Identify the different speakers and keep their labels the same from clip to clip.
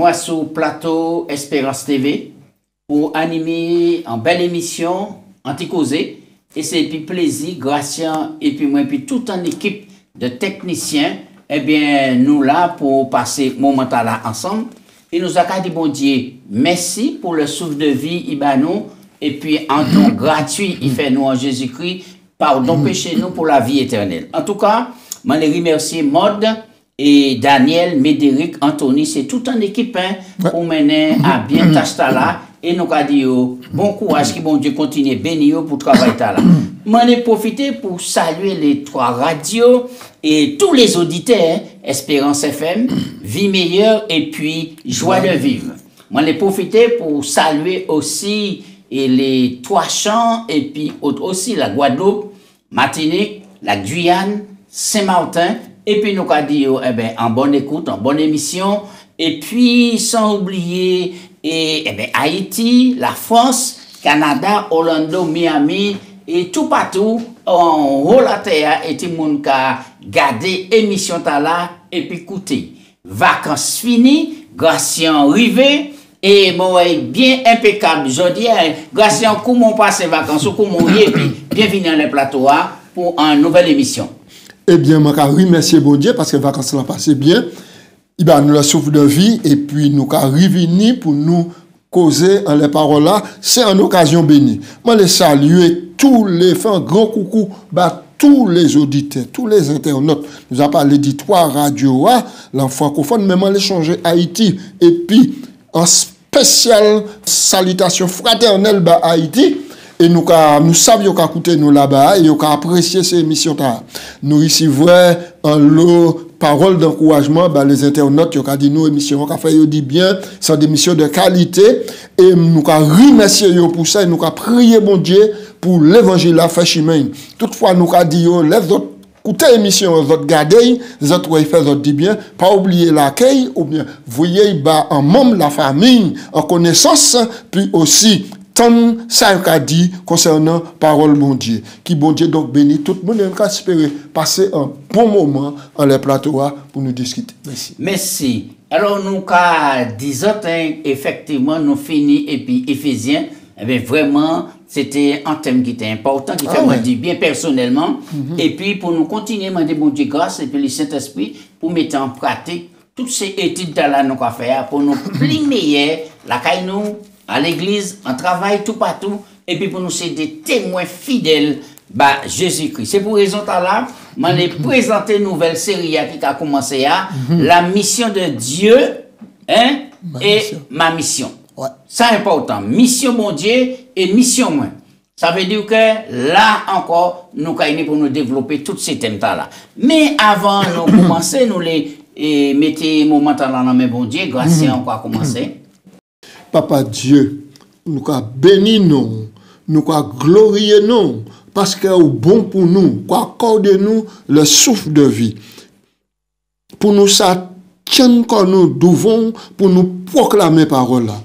Speaker 1: moi sur plateau Espérance TV pour animer une belle émission anti-causée. Et c'est puis plaisir, Gratien et puis moi, et puis toute une équipe de techniciens, eh bien, nous là pour passer moment là ensemble. Et nous avons dit, bon Dieu, merci pour le souffle de vie, Ibanou, et puis en don gratuit, il fait nous en Jésus-Christ, pardon, péché nous pour la vie éternelle. En tout cas, je les remercie, Maud et Daniel, Médéric, Anthony, c'est toute une équipe pour mener à bien tâche là. Et nous avons dit, bon courage, que bon Dieu continue bénir pour travailler là. M'en ai profité pour saluer les 3 radios et tous les auditeurs, Espérance FM, Vie Meilleure et puis Joie de Vivre. M'en ai profité pour saluer aussi les 3 champs et puis aussi la Guadeloupe, Martinique, la Guyane, Saint-Martin. Et puis nous avons dit, eh ben, en bonne écoute, en bonne émission. Et puis sans oublier Haïti, la France, Canada, Orlando, Miami et tout partout en haut la terre et tout le monde qui a gardé l'émission là et puis écouter. Vacances finies, Gratien rivé et moi bien impeccable. Je dis, Gratien, comment on passe les vacances, comment on y est, puis bienvenue dans le plateau pour une nouvelle émission.
Speaker 2: Eh bien, je remercie bon Dieu parce que les vacances sont passées bien. Il va nous la souffle de vie et puis nous avons revenir pour nous causer en les paroles là. C'est une occasion bénie. Moi, les saluer tous les faire un grand coucou à tous les auditeurs, tous les internautes. Nous avons parlé de 3 radios, la francophone, même les changer Haïti. Et puis, en spécial salutation fraternelle à Haïti. Et nous savions qu'à écouter nous là-bas et nous apprécier ces émissions. Nous recevons un lot parole d'encouragement, les internautes qui ont dit nous émissions qui fait dit bien, c'est des émissions de qualité et nous remercier pour ça et nous prier bon Dieu pour l'évangile à faire chemin. Toutefois nous dit les autres écoutez l'émission, les autres gardez, les autres faire les autres dit bien, pas oublier l'accueil ou bien voyez en membre la famille en connaissance puis aussi tant ça qu'a dit concernant parole bon Dieu. Qui bon Dieu donc béni tout le monde qui espérer passer un bon moment en les plateaux pour nous discuter. Merci.
Speaker 1: Merci. Alors nous disons effectivement nous finit et puis Éphésiens, eh bien vraiment c'était un thème qui était important qui fait moi dire bien personnellement et puis pour nous continuer demander bon Dieu grâce et puis le Saint-Esprit pour mettre en pratique toutes ces études là nous faire pour nous plus meilleur la caille nous à l'église, en travail tout partout, et puis pour nous c'est des témoins fidèles Jésus-Christ. C'est pour raison là, je vais présenter une nouvelle série qui a commencé la mission de Dieu ma mission. Ouais. C'est important. Mission mon Dieu et mission moi. Ça veut dire que là encore, nous allons pour nous développer tous ces thèmes-là. Mais avant de commencer, nous les mettons moment dans la main bon Dieu, grâce à encore commencer.
Speaker 2: Papa Dieu, nous avons béni nous, nous avons glorifié nous, parce que est bon pour nous, accorde nous le souffle de vie. Pour nous, ça tient quand nous devons, pour nous proclamer parole là.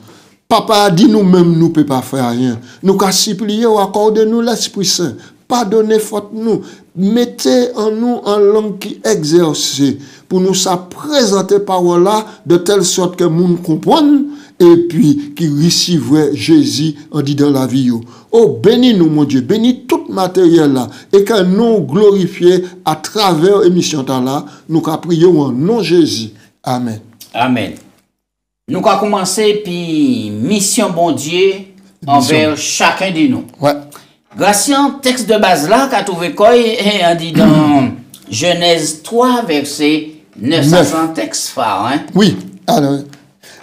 Speaker 2: Papa a dit nous-mêmes, nous ne pouvons pas faire rien. Nous avons supplié, accorde nous l'Esprit Saint. Pardonnez faute nous. Mettez en nous en langue qui exerce pour nous ça présenter parole là de telle sorte que nous comprenions et puis qui recevrait Jésus en dit dans la vie. Oh, bénis nous, mon Dieu, bénis tout matériel là, et que nous glorifier à travers l'émission là, nous prions en nom de Jésus. Amen.
Speaker 1: Amen. Nous allons commencer puis mission bon Dieu envers chacun de nous.
Speaker 2: Ouais.
Speaker 1: Gratien, texte de base là, qu'a trouvé quoi, on dit dans Genèse 3, verset 9. Texte phare, hein?
Speaker 2: Oui. Alors,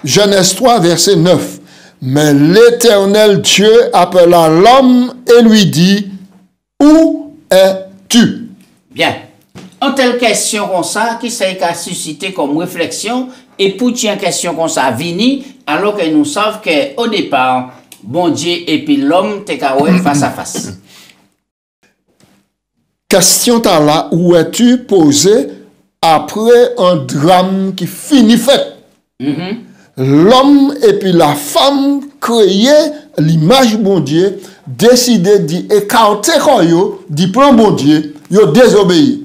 Speaker 2: Genèse 3, verset 9. Mais l'Éternel Dieu appela l'homme et lui dit, où es-tu?
Speaker 1: Bien. En telle question comme ça, qui s'est suscité comme réflexion, et pour une question comme ça, vini, alors que nous savons qu'au départ, bon Dieu et puis l'homme, t'es face à face.
Speaker 2: Question là, où es-tu posée après un drame qui finit fait? L'homme et puis la femme créé l'image bon Dieu, décidé d'écarter d'y prendre bon Dieu, ils ont désobéi.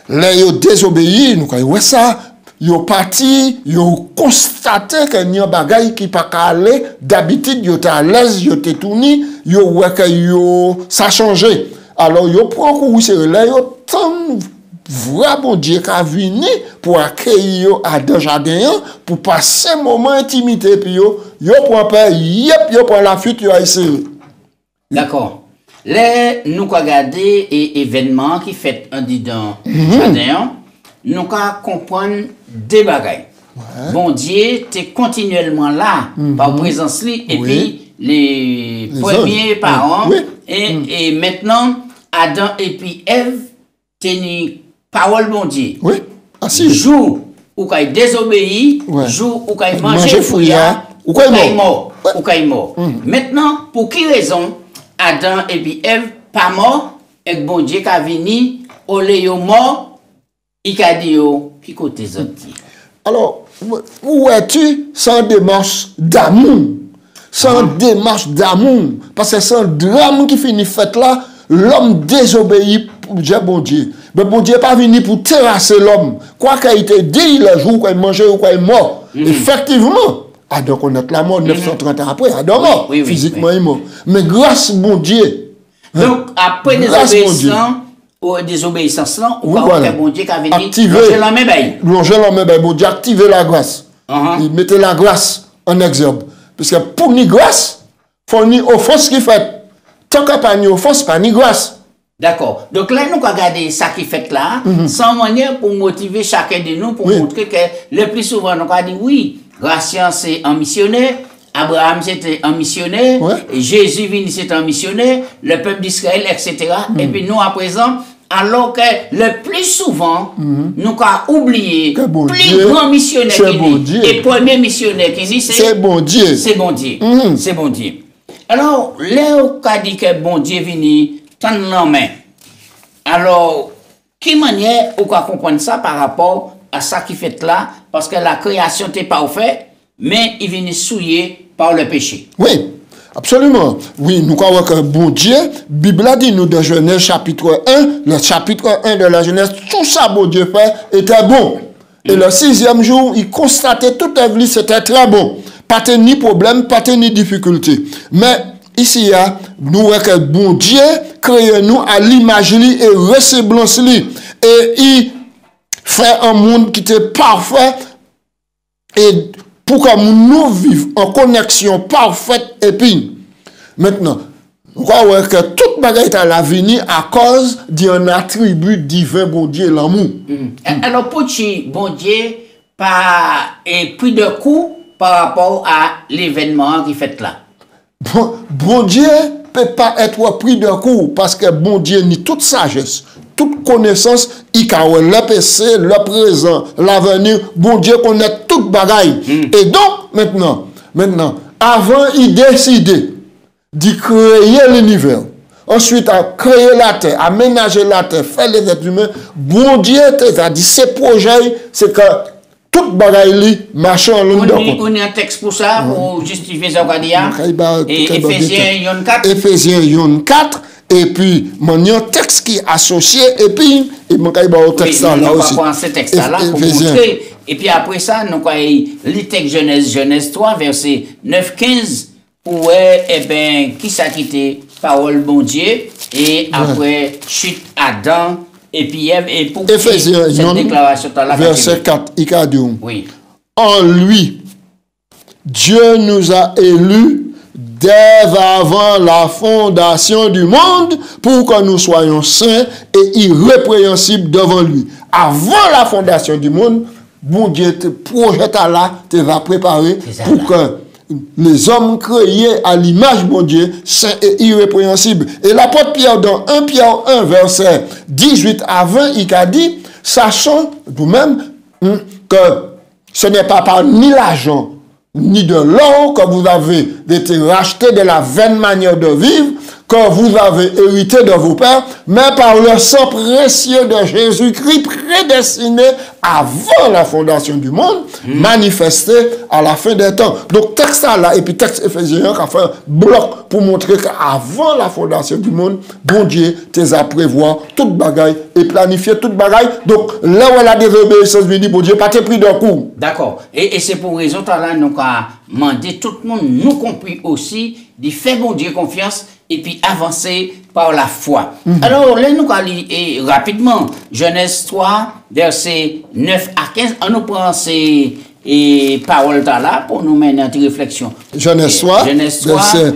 Speaker 2: Là, ils ont désobéi, nous voyons ça, yo parti, yo constaté que y a bagay qui pas aller d'habitude yo t'à l'aise, yo t'es tourné, yo ouais que yo ça changé. Alors yo prend coup c'est là yo tant vrai bon Dieu qu'a venu pour accueillir yo à dans jardin pour passer moment intimité puis yo prend peur, yo prend la fuite yo ici.
Speaker 1: D'accord. Là, nous avons regardé événements qui fait un dit dans jardin, nous avons comprendre des bagailles. Ouais. Bon Dieu, tu es continuellement là, par présence li, et puis les premiers parents, et maintenant, Adam et puis Ève, tenu parole bon Dieu.
Speaker 2: Oui, assis.
Speaker 1: Jour où tu as désobéi, jour où tu as mangé fouillard, ou tu es mort. Maintenant, pour qui raison Adam et puis Ève pas mort, et bon Dieu qui a venu, au lieu mort, il a dit qui côté autres.
Speaker 2: Alors, où es-tu sans démarche d'amour? Sans démarche d'amour. Parce que c'est un drame qui finit fait là, l'homme désobéit pour Dieu, bon Dieu. Mais bon Dieu n'est pas venu pour terrasser l'homme. Quoi qu'il ait dit le jour où il mangeait ou qu'il est mort. Effectivement. Adam connaît la mort 930 ans après, Adam mort, physiquement il est mort. Mais grâce mon Dieu.
Speaker 1: Donc après désobéissance là, ou bon Dieu qui a venu
Speaker 2: longer la main, bon Dieu activer la grâce. Il mettait la grâce en exergue. Parce que pour ni grâce, il faut ni offense qui fait. Tant qu'il n'y a pas ni offense, pas ni grâce.
Speaker 1: D'accord. Donc là, nous avons regardé ça qui fait là, sans manière pour motiver chacun de nous, pour montrer que le plus souvent, nous avons dit oui. Gratien, c'est un missionnaire. Abraham, c'était un missionnaire. Jésus, c'est un missionnaire. Le peuple d'Israël, etc. Et puis nous, à présent, alors que le plus souvent, nous avons oublié le plus grand missionnaire qui est, et premier missionnaire qui est,
Speaker 2: c'est bon Dieu.
Speaker 1: C'est bon Dieu. C'est bon Dieu. Alors, là, on a dit que bon Dieu venu, tant la main. Alors, quelle manière on peut comprendre ça par rapport à ça qui fait là? Parce que la création n'est pas faite, mais il vient souiller par le péché.
Speaker 2: Oui, absolument. Oui, nous croyons que bon Dieu, Bible a dit nous dans Genèse chapitre 1, le chapitre 1 de la Genèse, tout ça bon Dieu fait était bon. Et le 6e jour, il constatait toute la vie, c'était très bon. Pas de ni problème, pas de ni difficulté. Mais ici, nous voyons que bon Dieu crée nous à l'image et ressemblance lui. Et il fait un monde qui était parfait et pour que nous vivions en connexion parfaite et puis maintenant on voit que toute bagarre est à l'avenir à cause d'un attribut divin bon Dieu l'amour.
Speaker 1: Alors pour qui bon Dieu pas pris de coup par rapport à l'événement qui fait là.
Speaker 2: Bon Dieu peut pas être pris de coup parce que bon Dieu ni toute sagesse, toute connaissance, il a le passé, le présent, l'avenir. Bon Dieu connaît toute bagaille. Et donc, maintenant, avant, il décidait de créer l'univers. Ensuite, à créer la terre, aménager la terre, faire les êtres humains. Bon Dieu a dit, ces projets, c'est que toute bagaille marche en l'un
Speaker 1: de on a un texte pour ça, pour justifier ça, et Ephésiens 4.
Speaker 2: Ephésiens 4. Et puis, mon texte qui est associé, et puis, il m'a au texte là aussi.
Speaker 1: Ce texte-là pour montrer. Et puis après ça, nous avons le texte Genèse 3, verset 9-15, où qui ça qui était parole bon Dieu, et après, chute Adam, et puis Ève, et pour
Speaker 2: Ephésiens,
Speaker 1: cette déclaration là.
Speaker 2: Verset 4, il a dit,
Speaker 1: oui.
Speaker 2: En lui, Dieu nous a élus dès avant la fondation du monde pour que nous soyons saints et irrépréhensibles devant lui. Avant la fondation du monde, bon Dieu te projette là, te va préparer pour que les hommes créés à l'image de bon Dieu, saints et irrépréhensibles. Et l'apôtre Pierre, dans 1 Pierre 1, verset 18 à 20, il a dit, sachant vous-même que ce n'est pas par ni l'argent, ni de l'or que vous avez été racheté de la vaine manière de vivre que vous avez hérité de vos pères, mais par le sang précieux de Jésus-Christ prédestiné avant la fondation du monde, manifesté à la fin des temps. Donc, texte là, et puis texte Éphésiens qui a fait un bloc pour montrer qu'avant la fondation du monde, bon Dieu, t'es à prévoir toute bagaille et planifier toute bagaille. Donc, là où elle a des obéissances, bon Dieu, pas te pris d'un coup.
Speaker 1: D'accord. Et c'est pour raison là, nous avons demandé tout le monde, nous compris aussi, de faire bon Dieu confiance et puis avancer par la foi. Alors, là, nous allons lire rapidement Genèse 3, versets 9 à 15. On nous prend ces paroles là pour nous mener une réflexion.
Speaker 2: Genèse 3, verset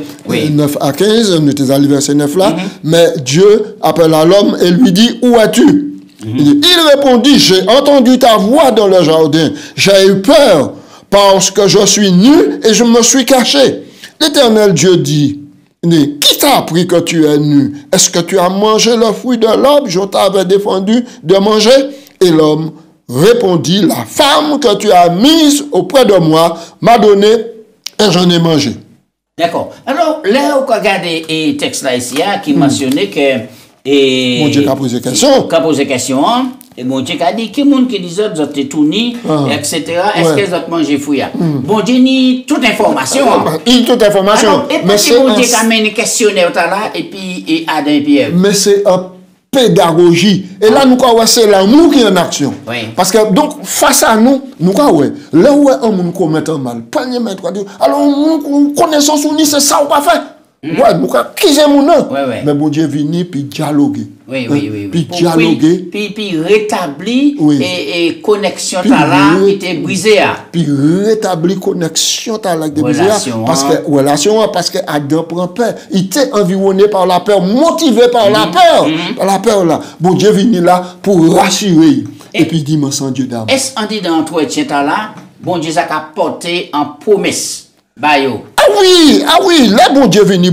Speaker 2: 9 à 15, nous sommes allés verset 9 là. Mais Dieu appelle à l'homme et lui dit, où es-tu? Il répondit, j'ai entendu ta voix dans le jardin. J'ai eu peur parce que je suis nu et je me suis caché. L'Éternel Dieu dit, qui t'a appris que tu es nu? Est-ce que tu as mangé le fruit de l'arbre? Je t'avais défendu de manger. Et l'homme répondit, la femme que tu as mise auprès de moi m'a donné et j'en ai mangé.
Speaker 1: D'accord. Alors, là, on regarde le texte là ici, qui mentionnait que...
Speaker 2: Mon Dieu a posé question.
Speaker 1: Qui a posé question, et bon Dieu a dit, qui monde qui dit ça, vous tout ni, etc. Est-ce que vous avez mangé fouilla? Bon Dieu ni toute information.
Speaker 2: Toute information.
Speaker 1: Alors, et puis bon Dieu a mené questionnaire là, et puis Adam et Pierre.
Speaker 2: Mais c'est un pédagogie. Et là, nous croyons c'est l'amour qui est en action.
Speaker 1: Oui.
Speaker 2: Parce que, donc, face à nous, nous croyons, là où un monde commet un mal, pas de mettre, alors, connaissance ou ni, c'est ça ou pas fait. Ouais, nous croyons, qui c'est mon nom? Mais bon Dieu vient, puis dialoguer. Puis dialoguer.
Speaker 1: Puis rétablir et connexion là qui était brisée.
Speaker 2: Puis rétablir connexion là qui était brisée. Parce que Adam prend peur. Il était environné par la peur, motivé par la peur. Par la peur là. Bon Dieu vient là pour rassurer. Et puis il dit, mon sang Dieu d'amour.
Speaker 1: Est-ce qu'on dit dans l'entretien là, bon Dieu a porté en promesse? Bayo.
Speaker 2: Ah oui, là, bon Dieu vient, et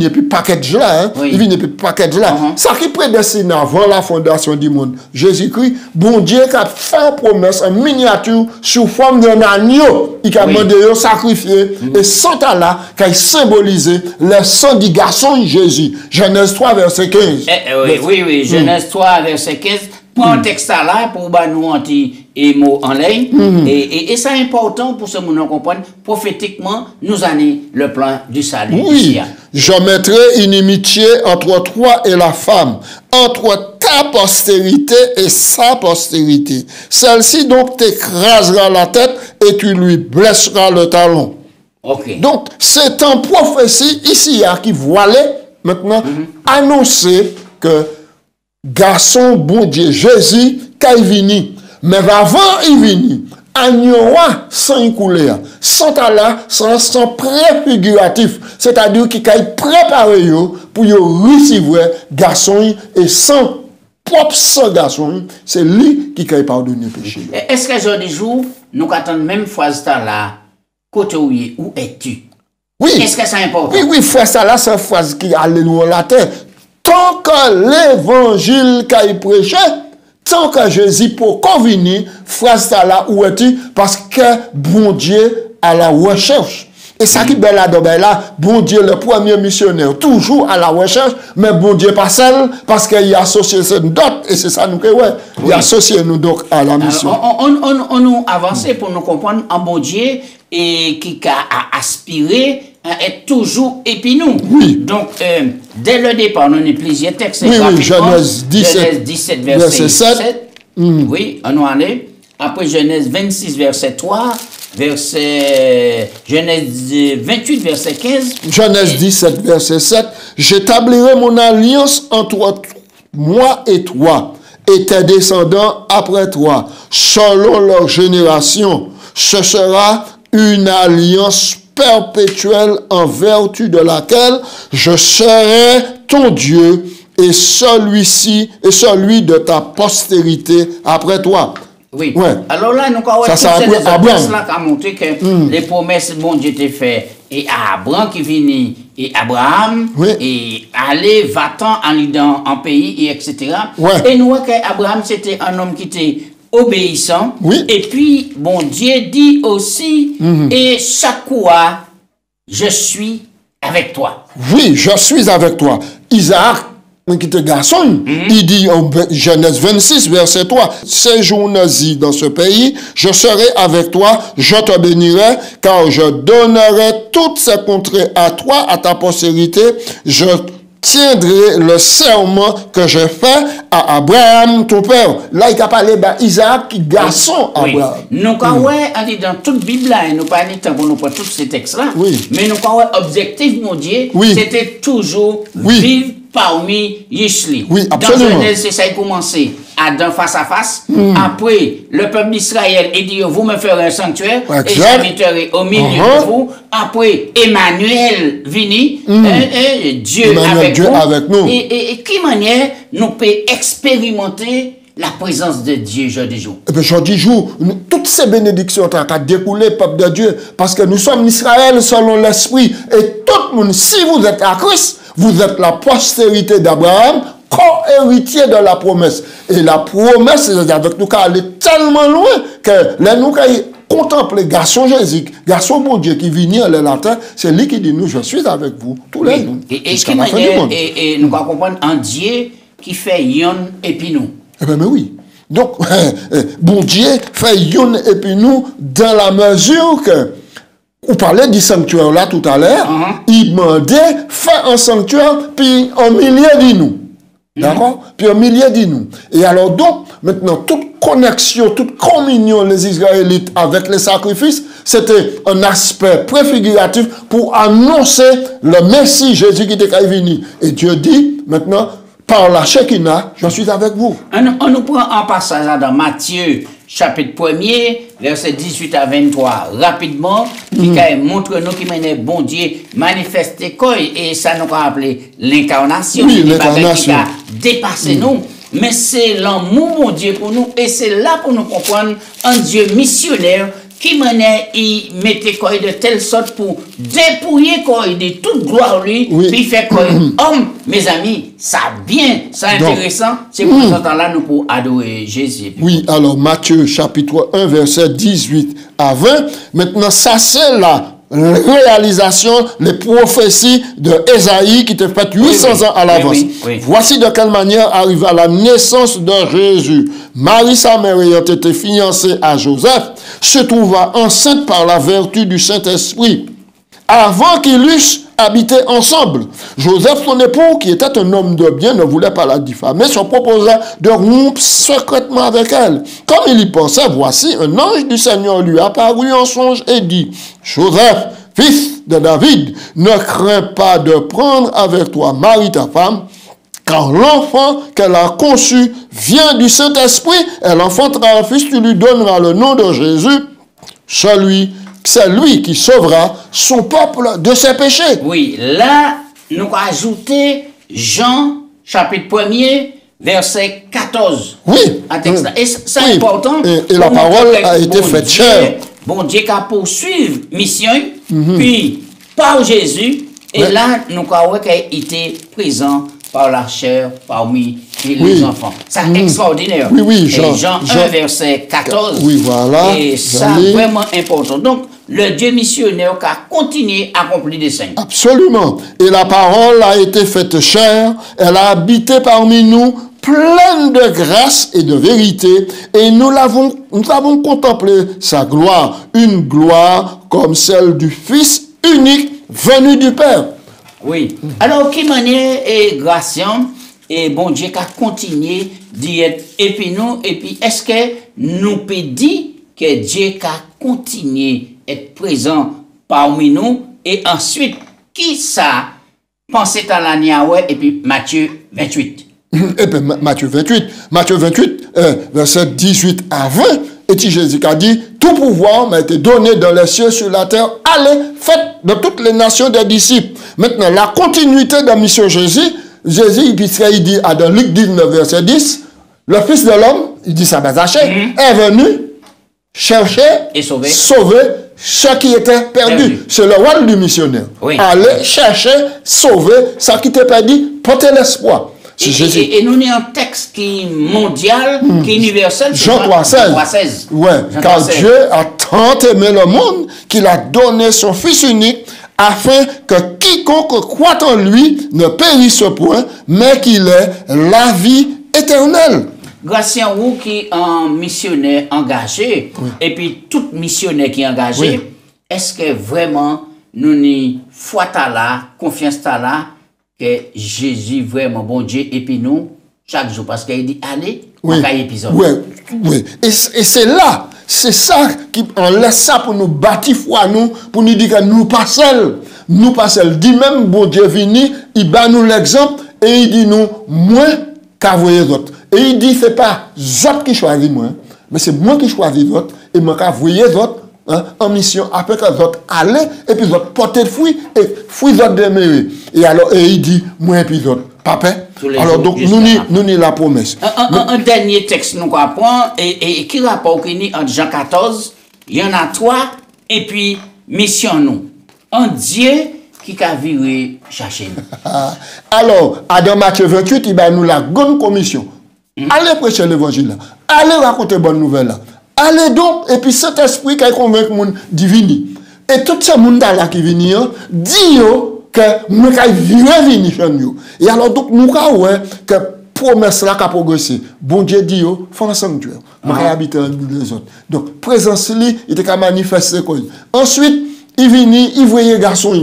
Speaker 2: puis package là, hein. Il vient, et puis package là. Ça qui prédestine avant la fondation du monde, Jésus-Christ, bon Dieu qui a fait une promesse en miniature sous forme d'un agneau, il a demandé de sacrifier, et sang là, qui a symbolisé le sang du garçon Jésus. Genèse 3, verset 15.
Speaker 1: Oui, Genèse 3, verset 15. Prends un texte là pour nous et mots en ligne. Et c'est important pour ce que nous comprendre. Prophétiquement, nous avons le plan du salut.
Speaker 2: Oui, je mettrai une inimitié entre toi et la femme, entre ta postérité et sa postérité. Celle-ci donc t'écrasera la tête et tu lui blesseras le talon. Donc, c'est un prophétie ici qui voilait maintenant annoncer que garçon bon Dieu Jésus qu'il vini mais avant il vini agnoa sans y couler sans là sans préfiguratif c'est-à-dire qu'il a préparé pour recevoir garçon et sans propre sang garçon c'est lui qui a pardonné péché.
Speaker 1: Est-ce que aujourd'hui jour nous attendons même phrase là côté où es-tu?
Speaker 2: Oui.
Speaker 1: Est-ce que c'est important?
Speaker 2: Oui, phrase là c'est une phrase qui allait nous la terre. Tant que l'évangile qu'a prêché, tant que Jésus pour convenir, phrase là où es-tu? Parce que bon Dieu à la recherche. Et ça qui est là, bon Dieu le premier missionnaire, toujours à la recherche, mais bon Dieu pas seul, parce qu'il a associé d'autres, et c'est ça nous que il a associé nous donc à la mission.
Speaker 1: On nous avance pour nous comprendre un bon Dieu et qui a aspiré est toujours épineux.
Speaker 2: Oui.
Speaker 1: Donc, dès le départ, on a plusieurs textes.
Speaker 2: Oui, Genèse 17 verset 7.
Speaker 1: Oui, on en est. Après Genèse 26, verset 3. Genèse 28, verset 15.
Speaker 2: Genèse 17, verset 7. J'établirai mon alliance entre moi et toi, et tes descendants après toi, selon leur génération. Ce sera une alliance perpétuelle en vertu de laquelle je serai ton Dieu et celui-ci et celui de ta postérité après toi.
Speaker 1: Oui. Alors là, nous avons montré que les promesses bon Dieu étaient faites et à Abraham qui vient et Abraham et aller va-t'en en pays et etc. Et nous voyons qu'Abraham c'était un homme qui était obéissant. Et puis bon Dieu dit aussi et chaque fois je suis avec toi.
Speaker 2: Oui, je suis avec toi. Isaac, qui était garçon, il dit en Genèse 26, verset 3, séjourne-y dans ce pays, je serai avec toi, je te bénirai, car je donnerai toutes ces contrées à toi, à ta postérité, je tiendrai le serment que j'ai fait à Abraham, ton père. Là, il a parlé d'Isaac, qui garçon Abraham.
Speaker 1: Nous, quand on dit dans toute Bible, là, nous pas temps pour nous prendre tous ces textes-là, mais nous, quand objectif, mon Dieu, c'était toujours vivre parmi Yishli.
Speaker 2: Oui, absolument.
Speaker 1: Dans Genèse, c'est ça qui a commencé. Adam face à face. Après, le peuple d'Israël, il dit, vous me ferez un sanctuaire, et j'habiterai au milieu de vous. Après, Emmanuel vini, Dieu,
Speaker 2: Emmanuel, avec nous.
Speaker 1: Et qui manière nous peut expérimenter la présence de Dieu jour de jour.
Speaker 2: Et puis jour de jour, toutes ces bénédictions ont découlé, peuple de Dieu, parce que nous sommes Israël selon l'esprit. Et tout le monde, si vous êtes à Christ, vous êtes la postérité d'Abraham, co-héritier de la promesse. Et la promesse, c'est avec nous, car elle est tellement loin que là, nous, contempler garçon Jésus, garçon bon Dieu qui vient en la terre, c'est lui qui dit nous, je suis avec vous, tous les jours.
Speaker 1: Et nous allons comprendre un Dieu qui fait yon et puis nous.
Speaker 2: Eh bien, mais oui. Donc, bon Dieu fait yon et puis nous dans la mesure que, vous parlez du sanctuaire là tout à l'heure, il demandait faire un sanctuaire puis un milieu de nous. D'accord? Puis un milieu de nous. Et alors donc, maintenant, toute connexion, toute communion les Israélites avec les sacrifices, c'était un aspect préfiguratif pour annoncer le Messie Jésus qui était venu. Et Dieu dit, maintenant, par la Shekinah, je suis avec vous.
Speaker 1: On nous prend un passage dans Matthieu, chapitre 1er, verset 18 à 23, rapidement, qui montre nous qui mène bon Dieu manifester quoi, et ça nous a appelé l'incarnation.
Speaker 2: Oui, l'incarnation.
Speaker 1: Qui a dépassé nous. Mais c'est l'amour bon Dieu pour nous, et c'est là pour nous comprendre un Dieu missionnaire qui menait, il mettait quoi de telle sorte pour dépouiller quoi de toute gloire lui, puis faire quoi homme, mes amis, ça bien, ça intéressant, c'est pour ce temps-là nous pour adorer Jésus.
Speaker 2: Oui, alors Matthieu chapitre 1 verset 18 à 20, maintenant ça c'est la réalisation, les prophéties de Ésaïe qui étaient faites 800 ans à l'avance. Voici de quelle manière arriva la naissance de Jésus. Marie, sa mère, ayant été fiancée à Joseph, se trouva enceinte par la vertu du Saint-Esprit. Avant qu'ils eussent habité ensemble, Joseph, son époux, qui était un homme de bien, ne voulait pas la diffamer, se proposa de rompre secrètement avec elle. Comme il y pensait, voici, un ange du Seigneur lui apparut en songe et dit, Joseph, fils de David, ne crains pas de prendre avec toi Marie ta femme, car l'enfant qu'elle a conçu vient du Saint-Esprit, elle enfantera un fils, tu lui donneras le nom de Jésus, c'est lui qui sauvera son peuple de ses péchés.
Speaker 1: Oui, là, nous ajoutons Jean, chapitre 1er, verset 14.
Speaker 2: Oui.
Speaker 1: Et c'est important.
Speaker 2: Et la parole a été faite chair.
Speaker 1: Bon Dieu qui a poursuivi mission, puis par Jésus, et là, nous avons été présents par la chair parmi les enfants. C'est extraordinaire.
Speaker 2: Oui,
Speaker 1: Jean 1, verset 14.
Speaker 2: Oui, voilà.
Speaker 1: Et c'est vraiment important. Donc, le Dieu missionnaire qui a continué à accomplir des signes.
Speaker 2: Absolument. Et la parole a été faite chair. Elle a habité parmi nous, pleine de grâce et de vérité. Et nous avons contemplé sa gloire. Une gloire comme celle du Fils unique venu du Père.
Speaker 1: Oui. Alors, qui manière et grâce et bon Dieu qui a continué d'y être et puis nous, et puis est-ce que nous peut dire que Dieu qui a continué à être présent parmi nous et ensuite, qui ça pensait à la Niaoué et puis Matthieu 28.
Speaker 2: Et puis Matthieu 28, verset 18 à 20, et Jésus a dit, tout pouvoir m'a été donné dans les cieux, sur la terre, allez, faites de toutes les nations des disciples. Maintenant, la continuité de la mission Jésus, il dit dans Luc 19, verset 10, le Fils de l'homme, il dit ça, est venu chercher et sauver ceux qui étaient perdus. C'est le rôle du missionnaire. Aller chercher, sauver ceux qui étaient perdus, porter l'espoir.
Speaker 1: Et nous avons un texte qui est mondial, qui est universel.
Speaker 2: Jean 3,16. Ouais, car Dieu a tant aimé le monde qu'il a donné son Fils unique, afin que quiconque croit en lui ne périsse point, mais qu'il ait la vie éternelle.
Speaker 1: Gratien ou qui est un missionnaire engagé, et puis tout missionnaire qui est engagé, est-ce que vraiment nous n'y foi là, confiance là, que Jésus vraiment bon Dieu, et puis nous, chaque jour, parce qu'il dit, allez, on a épisode.
Speaker 2: Oui. Et c'est là, c'est ça qui on laisse ça pour nous bâtir foi nous, pour nous dire que nous pas seuls. Nous pas seuls. Dit même, bon Dieu vini, il bat nous l'exemple, et il dit nous, moins qu'à voyer d'autres. Et il dit, c'est pas autres qui choisit moi, mais c'est moi qui choisis d'autres, et moi qu'à voyer d'autres, en mission, après que les autres allaient, et puis les autres portaient de fruits, et fruits autres demeurés. Et alors, et il dit, moi et puis d'autres. Papa. Alors, donc, nous ni la promesse.
Speaker 1: Un dernier texte, nous apprenons, et qui rapport qu'il y a en Jean 14, il y en a 3, et puis, mission nous. Un Dieu qui a viré chercher nous.
Speaker 2: Alors, dans Matthieu 28, il va nous la bonne commission. Allez prêcher l'évangile là. Allez raconter bonne nouvelle là. Allez donc, et puis cet esprit qui convainc le monde divini. Et tout ce monde là qui vient, dit que nous avons venu chez nous. Et alors, donc, nous avons que promesse là qui a progressé. Bon Dieu dit, faut un sanctuaire. Nous avons habité les autres. Donc, présence là, il était manifester. Ensuite, il vient, il voyait garçon,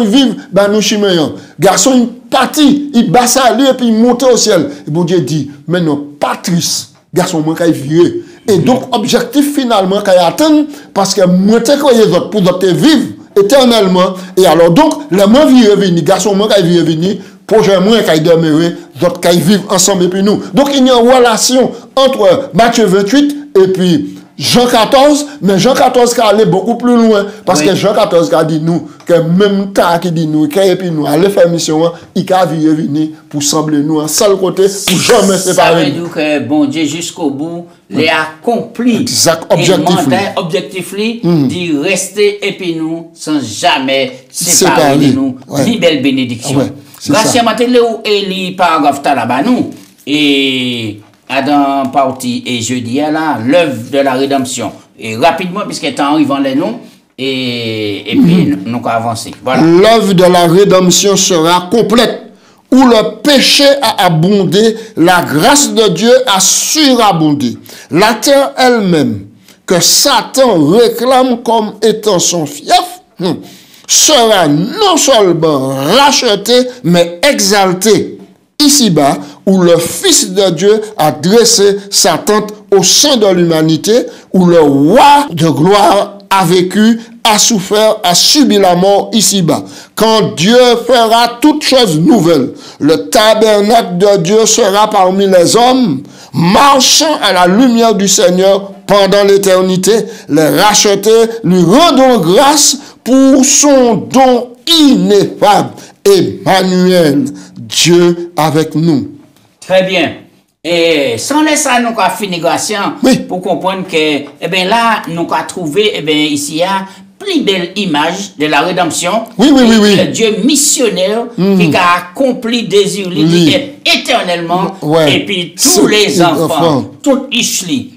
Speaker 2: il vit dans nos chiméens. Garçon, il partit, il baisse à lui et puis il monte au ciel. Et bon Dieu dit, maintenant, Patrice, garçon, moi, qui virer. Et donc, objectif finalement, qu'il atteint, parce que moi, tu les autres, pour d'autres vivre éternellement. Et alors, donc, le moi, venir, garçon, moi, qui venir, projet, moi, qui demeurer, d'autres qui vivent ensemble et puis nous. Donc, il y a une relation entre Matthieu 28 et puis Jean 14, mais Jean 14 qui allait beaucoup plus loin, parce que Jean 14 qui a dit nous, que même temps qui dit nous, et puis nous, allez faire mission, il a venir pour sembler nous en seul côté, pour jamais séparer.
Speaker 1: Ça veut dire que bon Dieu, jusqu'au bout, les accompli.
Speaker 2: Exact,
Speaker 1: objectif, d'y rester et puis nous, sans jamais séparer de nous. Ni belle bénédiction. Grâce à Matéléo et les paragraphes là-bas, nous, et dans partie et jeudi là l'œuvre de la rédemption et rapidement puisque temps arrivant les noms et puis nous allons avancer. Voilà.
Speaker 2: L'œuvre de la rédemption sera complète où le péché a abondé, la grâce de Dieu a surabondé. La terre elle-même que Satan réclame comme étant son fief sera non seulement rachetée mais exaltée ici-bas, où le Fils de Dieu a dressé sa tente au sein de l'humanité, où le roi de gloire a vécu, a souffert, a subi la mort ici-bas. Quand Dieu fera toutes choses nouvelles, le tabernacle de Dieu sera parmi les hommes, marchant à la lumière du Seigneur pendant l'éternité. Les rachetés lui rendront grâce pour son don ineffable. Emmanuel, Dieu avec nous.
Speaker 1: Très bien. Et sans laisser nous qu'à finir Gratien, pour comprendre que, eh bien là, nous qu'à trouver, eh bien ici, il y a plus belle image de la rédemption.
Speaker 2: Oui.
Speaker 1: Le Dieu missionnaire qui a accompli désir éternellement, et puis tous les enfants, tout Ishli.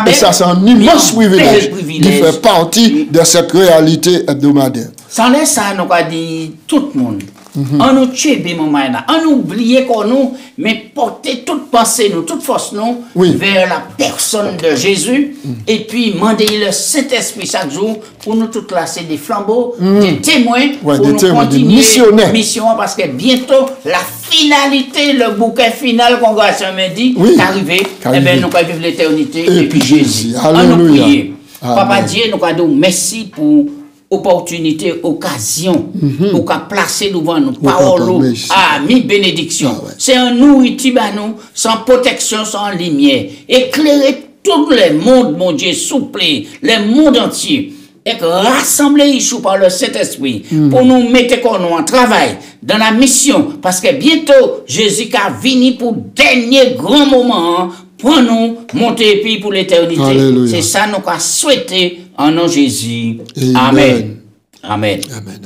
Speaker 2: Et ça, c'est un immense privilège qui fait partie de cette réalité hebdomadaire.
Speaker 1: Sans laisser nous qu'à dire tout le monde. On nous tue, on oublie qu'on nous, mais porter toute pensée, nous, toute force, nous, vers la personne de Jésus, et puis demander le Saint-Esprit chaque jour pour nous tout lasser des flambeaux, des témoins, pour nous continuer mission, parce que bientôt, la finalité, le bouquet final qu'on va me dit, est arrivé, et bien nous allons vivre l'éternité, et puis Jésus. On nous prie. Papa Dieu, nous allons dire merci pour opportunité, occasion, pour qu'à placer devant nous, parole, amis, bénédiction. C'est un nourriture, sans protection, sans lumière. Éclairer tout le monde, mon Dieu, souple, le monde entier. Et que rassembler Yeshua par le Saint-Esprit pour nous mettre en travail dans la mission. Parce que bientôt, Jésus a venu pour dernier grand moment pour nous monter puis pour l'éternité. C'est ça nous avons souhaité en nom de Jésus. Amen. Amen.
Speaker 2: Amen.